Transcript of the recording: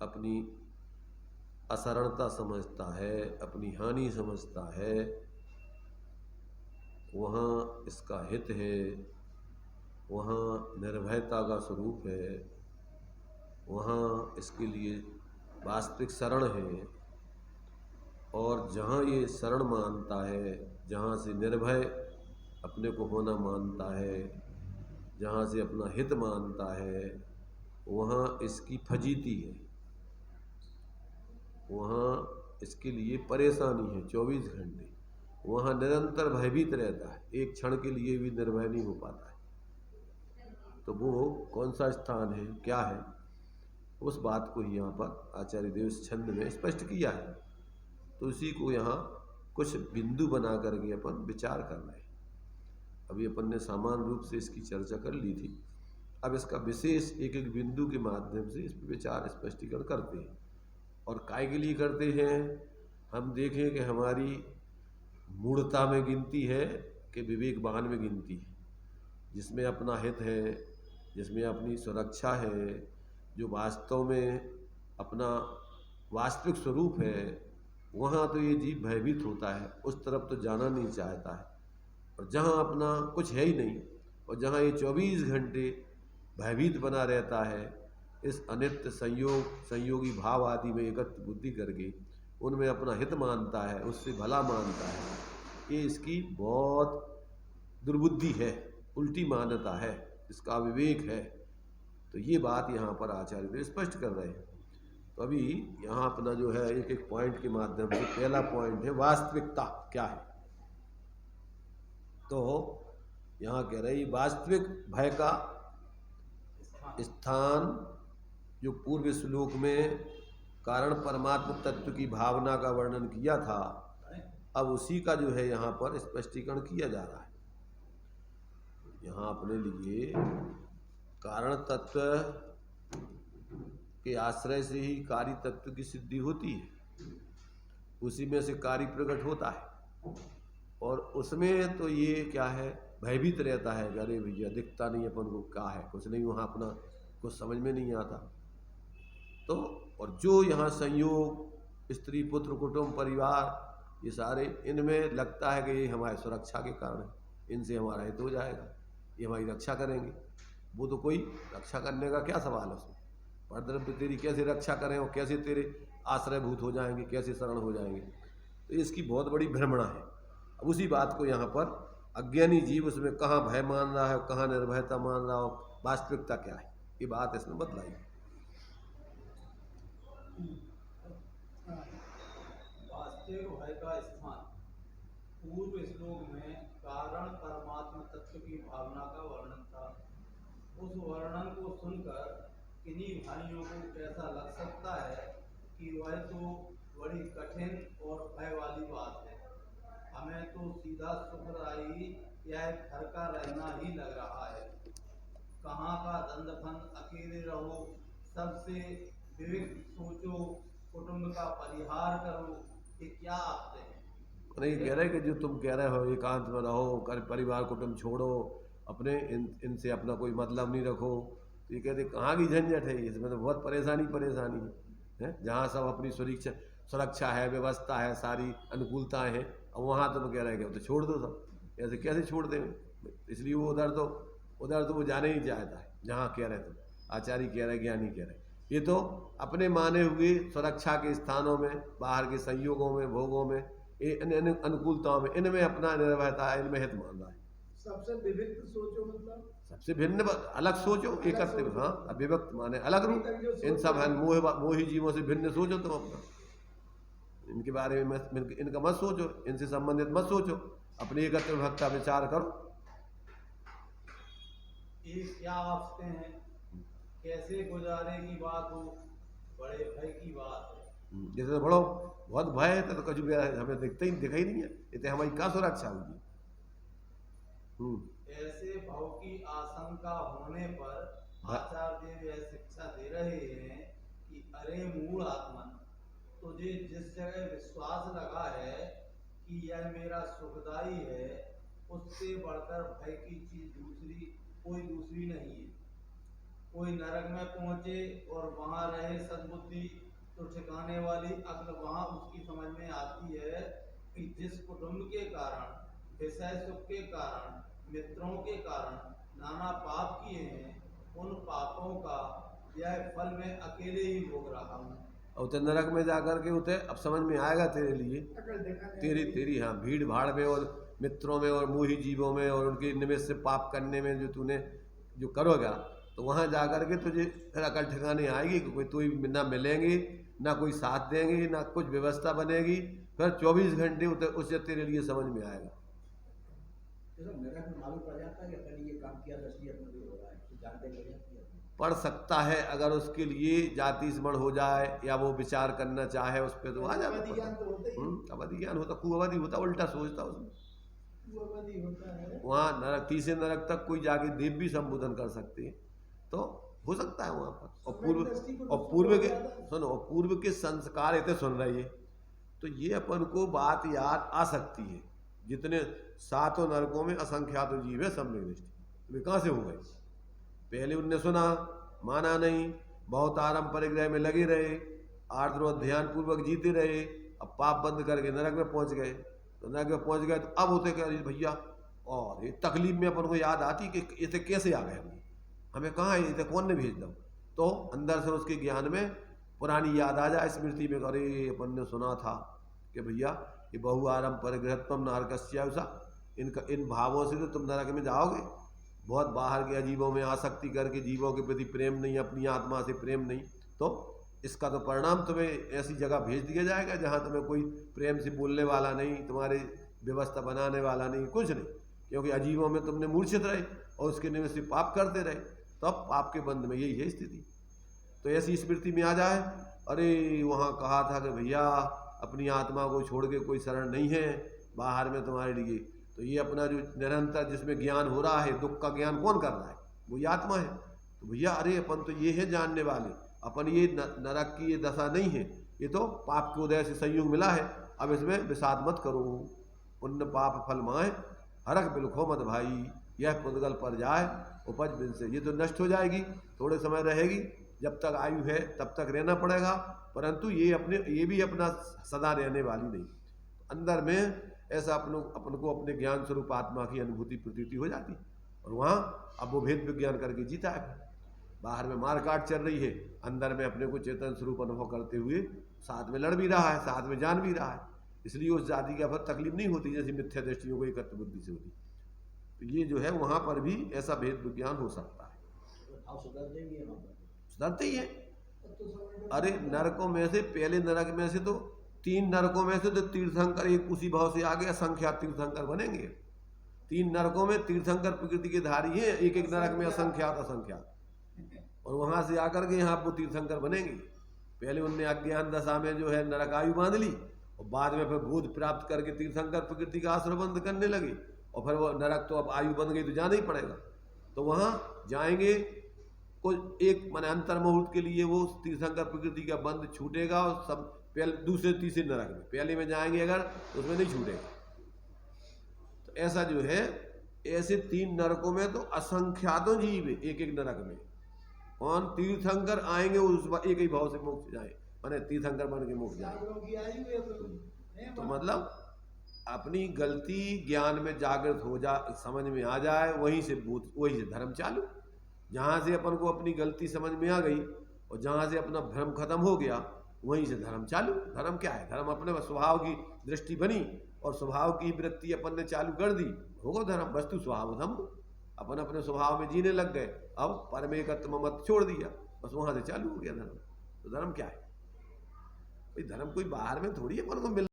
अपनी असरणता समझता है, अपनी हानि समझता है, वहाँ इसका हित है, वहाँ निर्भयता का स्वरूप है, वहाँ इसके लिए वास्तविक शरण है। और जहाँ ये शरण मानता है, जहाँ से निर्भय अपने को होना मानता है, जहाँ से अपना हित मानता है, वहाँ इसकी फजीती है, वहाँ इसके लिए परेशानी है 24 घंटे। वहाँ निरंतर भयभीत रहता है, एक क्षण के लिए भी निर्भय नहीं हो पाता है। तो वो कौन सा स्थान है, क्या है, उस बात को ही यहाँ पर आचार्य देव इस छंद में स्पष्ट किया है। तो उसी को यहाँ कुछ बिंदु बना करके अपन विचार कर रहे हैं। अभी अपन ने सामान्य रूप से इसकी चर्चा कर ली थी, अब इसका विशेष एक एक बिंदु के माध्यम से इस पर विचार स्पष्टीकरण करते हैं। और काय के लिए करते हैं, हम देखें कि हमारी मूढ़ता में गिनती है कि विवेकवान में गिनती है, जिसमें अपना हित है, जिसमें अपनी सुरक्षा है, जो वास्तव में अपना वास्तविक स्वरूप है, वहाँ तो ये जीव भयभीत होता है, उस तरफ तो जाना नहीं चाहता है। और जहाँ अपना कुछ है ही नहीं, और जहाँ ये 24 घंटे भयभीत बना रहता है, इस अनित्य संयोगी भाव आदि में एकत्र बुद्धि करके उनमें अपना हित मानता है, उससे भला मानता है, ये इसकी बहुत दुर्बुद्धि है, उल्टी मान्यता है, इसका विवेक है। तो ये बात यहाँ पर आचार्य देव स्पष्ट कर रहे हैं। तो अभी यहाँ अपना जो है एक एक पॉइंट के माध्यम से, पहला पॉइंट है वास्तविकता क्या है। तो यहाँ कह रहे वास्तविक भय का स्थान, जो पूर्व श्लोक में कारण परमात्म तत्व की भावना का वर्णन किया था, अब उसी का जो है यहाँ पर स्पष्टीकरण किया जा रहा है। यहाँ अपने लिए कारण तत्व के आश्रय से ही कार्य तत्व की सिद्धि होती है, उसी में से कार्य प्रकट होता है। और उसमें तो ये क्या है, भयभीत रहता है, अरे भैया दिखता नहीं अपन को, क्या है, कुछ नहीं, वहाँ अपना कुछ समझ में नहीं आता। तो और जो यहाँ संयोग, स्त्री पुत्र कुटुंब परिवार, ये सारे, इनमें लगता है कि ये हमारे सुरक्षा के कारण है, इनसे हमारा हित हो जाएगा, ये हमारी रक्षा करेंगे। वो तो कोई रक्षा करने का क्या सवाल है उसमें, परद्रव्य तेरी कैसे रक्षा करें और कैसे तेरे आश्रयभूत हो जाएंगे, कैसे शरण हो जाएंगे। तो इसकी बहुत बड़ी भ्रमणा है। अब उसी बात को यहाँ पर अज्ञानी जीव उसमें कहाँ भय मान रहा है, कहाँ निर्भयता मान रहा हो, वास्तविकता क्या है, ये बात इसमें बतलाई। वास्तविक भय का स्थान पूर्व श्लोक में कारण परमात्मा तत्व की भावना का वर्णन था। उस वर्णन को सुनकर किन्हीं भाइयों को कैसा लग सकता है कि वह तो बड़ी कठिन और भय वाली बात है, हमें तो सीधा सुखदायी या घर का रहना ही लग रहा है। कहाँ का दंडफन, अकेले रहो, सबसे विविध सोचो, कुटुंब का परिहार करो, ये क्या आते हैं। नहीं कह रहे कि जो तुम कह रहे हो एकांत में रहो, कर परिवार कुटुंब छोड़ो, अपने इनसे अपना कोई मतलब नहीं रखो, तो ये कहते कहाँ की झंझट है, इसमें तो बहुत परेशानी है। जहाँ सब अपनी सुरक्षा है, व्यवस्था है, सारी अनुकूलताएं हैं, और वहाँ तुम कह रहे हैं कि तो छोड़ दो सब, ऐसे कैसे छोड़ देंगे। इसलिए वो उधर तो वो जाने ही चाहता है जहाँ कह रहे तुम, आचार्य कह रहे, ज्ञानी कह रहे। ये तो अपने माने हुए सुरक्षा के स्थानों में, बाहर के संयोगों में, भोगों में, इन अनुकूलताओं में, इनमें अपना निर्भयता है, इनमें हित मान रहा है। सबसे विविध सोचो मतलब सबसे भिन्न अलग सोचो, एकत्व, हाँ, अभिव्यक्त माने अलग रूप, इन सब मोही जीवों से भिन्न सोचो तुम अपना, इनके बारे में इनका मत सोचो, इनसे संबंधित मत सोचो, अपनी एकत्व भक्त का विचार करो। ये क्या आफते हैं, कैसे गुजारे की बात हो, बड़े भय की बात है। जैसे तो बड़ो बहुत भय है, तो कछु हमें दिखाई नहीं है, इतने हमारी क्या सुरक्षा होगी। ऐसे भाव की आशंका होने पर आचार्य देव यह शिक्षा दे रहे हैं कि अरे मूढ़ आत्मन, तुझे जिस जगह विश्वास लगा है कि यह मेरा सुखदाई है, उससे बढ़कर भय की चीज कोई दूसरी नहीं है। कोई नरक में पहुंचे और वहां रहे सद्बुद्धि, तो ठिकाने वाली अक्ल वहां उसकी समझ में आती है कि जिस कुटुंब के कारण, विषय सुख के कारण, मित्रों के कारण नाना पाप किए हैं, उन पापों का यह फल मैं अकेले ही भोग रहा हूँ। और उते नरक में जाकर के उते अब समझ में आएगा तेरे लिए, तेरी तेरी हाँ भीड़ भाड़ में और मित्रों में और मोही जीवों में और उनके निमित्त से पाप करने में जो तूने जो करोगा, तो वहाँ जाकर के तुझे फिर अकल ठिकाने आएगी कि कोई तू ना मिलेंगे, ना कोई साथ देंगे, ना कुछ व्यवस्था बनेगी। फिर 24 घंटे उससे तेरे लिए समझ में आएगा। नरक में मालूम पड़ जाता है कि अपन ये काम किया तो इसलिए अपने लिए हो रहा है, तो जानते लग जाती है। पढ़ सकता है अगर उसके लिए जाति स्मरण हो जाए या वो विचार करना चाहे उस पर तो आ जाता। अवधि ज्ञान तो होता ही है। अवधि ज्ञान होता, कुअवधि होता, उल्टा सोचता उसमें। अवधि होता है। वहाँ नरक, तीसरे नरक तक कोई जाके देव भी संबोधन कर सकते हैं, तो हो सकता है वहाँ पर। और पूर्व के सुनो, और पूर्व के संस्कार इतने सुन रही है तो ये अपन को बात याद आ सकती है। जितने सातों नरकों में असंख्यात जीव है सम्यक दृष्टि, वे कहाँ से हो गए? पहले उनने सुना, माना नहीं, बहुत आराम परिग्रह में लगे रहे, आर्द्र ध्यान पूर्वक जीते रहे, अब पाप बंद करके नरक में पहुंच गए। तो नरक में पहुंच गए तो अब होते कह रही भैया, और ये तकलीफ में अपन को याद आती कि इसे कैसे आ गए, हमें कहाँ है, इसे कौन ने भेज दो। तो अंदर से उसके ज्ञान में पुरानी याद आ जाए, स्मृति में, अरे अपन ने सुना था कि भैया ये बहु आरम परिग्रहत्वम नारकस्या, इन भावों से तो तुम नरक में जाओगे। बहुत बाहर के अजीबों में आसक्ति करके जीवों के प्रति प्रेम नहीं, अपनी आत्मा से प्रेम नहीं, तो इसका तो परिणाम तुम्हें ऐसी जगह भेज दिया जाएगा जहाँ तुम्हें कोई प्रेम से बोलने वाला नहीं, तुम्हारी व्यवस्था बनाने वाला नहीं, कुछ नहीं, क्योंकि अजीबों में तुमने मूर्छित रहे और उसके निमित्त से पाप करते रहे, तब पाप के बंध में यही है स्थिति। तो ऐसी स्मृति में आ जाए, अरे वहाँ कहा था कि भैया अपनी आत्मा को छोड़ के कोई शरण नहीं है बाहर में तुम्हारे लिए, तो ये अपना जो निरंतर जिसमें ज्ञान हो रहा है, दुख का ज्ञान कौन कर रहा है? वो ये आत्मा है। तो भैया अरे अपन तो ये है जानने वाले, अपन ये नरक की ये दशा नहीं है, ये तो पाप के उदय से संयोग मिला है, अब इसमें विषाद मत करो। पुण्य पाप फल माए हरख बिलखो मत भाई, यह पुद्गल पर जाए उपज बिन से, ये तो नष्ट हो जाएगी, थोड़े समय रहेगी, जब तक आयु है तब तक रहना पड़ेगा, परंतु ये भी अपना सदा रहने वाली नहीं। अंदर में ऐसा अपन को अपने ज्ञान स्वरूप आत्मा की अनुभूति प्रतीति हो जाती, और वहाँ अब वो भेद विज्ञान करके जीता है। बाहर में मार काट चल रही है, अंदर में अपने को चेतन स्वरूप अनुभव करते हुए साथ में लड़ भी रहा है, साथ में जान भी रहा है, इसलिए उस जाति का फिर तकलीफ नहीं होती जैसी मिथ्या दृष्टियों को एकत्र बुद्धि से होती। तो ये जो है वहाँ पर भी ऐसा भेद विज्ञान हो सकता है। सुधरते ही है। अरे नरकों में से, पहले नरक में से तो 3 नरकों में से तो तीर्थंकर एक उसी भाव से आगे असंख्यात तीर्थंकर बनेंगे। 3 नरकों में तीर्थंकर प्रकृति के धारी है, एक एक नरक में असंख्यात असंख्यात, और वहां से आकर के यहाँ वो तीर्थंकर बनेंगे। पहले उनने अज्ञान दशा में जो है नरक आयु बांध ली, और बाद में फिर बोध प्राप्त करके तीर्थंकर प्रकृति का आश्रय बंद करने लगे, और फिर वो नरक तो अब आयु बन गई तो जाना ही पड़ेगा। तो वहाँ जाएंगे कुछ एक मन अंतर मुहूर्त के लिए, वो तीर्थंकर प्रकृति का बंध छूटेगा, और सब पहले दूसरे तीसरे नरक में, पहले में जाएंगे अगर तो उसमें नहीं छूटेगा। तो ऐसा जो है, ऐसे 3 नरकों में तो असंख्यातों जीव है एक एक नरक में, कौन तीर्थंकर आएंगे उस एक ही भाव से मोक्ष जाए, माने तीर्थंकर बन के मोक्ष जाए। तो मतलब अपनी गलती ज्ञान में जागृत हो जा, समझ में आ जाए, वहीं से धर्म चालू। जहाँ से अपन को अपनी गलती समझ में आ गई और जहाँ से अपना भ्रम खत्म हो गया, वहीं से धर्म चालू। धर्म क्या है? धर्म अपने स्वभाव की दृष्टि बनी और स्वभाव की वृत्ति अपन ने चालू कर दी, होगा धर्म। वस्तु स्वभाव धर्म, अपन अपने स्वभाव में जीने लग गए, अब परमेकत्व मत छोड़ दिया, बस वहां से चालू हो गया धर्म। तो धर्म क्या है? भाई धर्म कोई बाहर में थोड़ी अपन को मिल